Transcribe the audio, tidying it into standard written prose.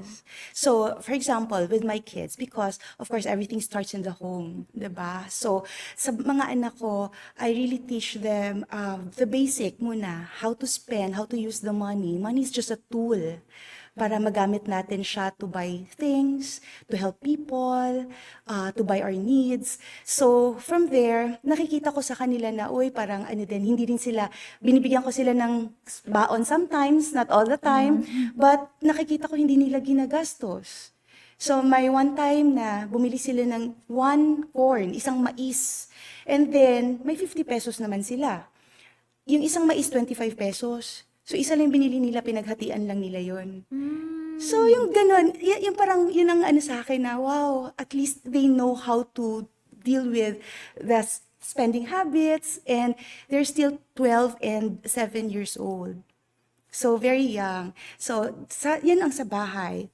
Yes. So, for example, with my kids, because of course everything starts in the home, 'di ba? So, sa mga anak ko, I really teach them the basic muna, how to spend, how to use the money. Money is just a tool para magamit natin siya to buy things, to help people, to buy our needs. So, from there, nakikita ko sa kanila na, uy, parang ano din, hindi din sila, binibigyan ko sila ng baon sometimes, not all the time, but nakikita ko hindi nila ginagastos. So, may one time na bumili sila ng one corn, isang mais, and then may 50 pesos naman sila. Yung isang mais, 25 pesos. So, isa lang binili nila, pinaghatian lang nila yon. So, yung ganun, yung parang, yun ang ano sa akin na, wow, at least they know how to deal with the spending habits, and they're still 12 and 7 years old. So, very young. So, yan ang sa bahay.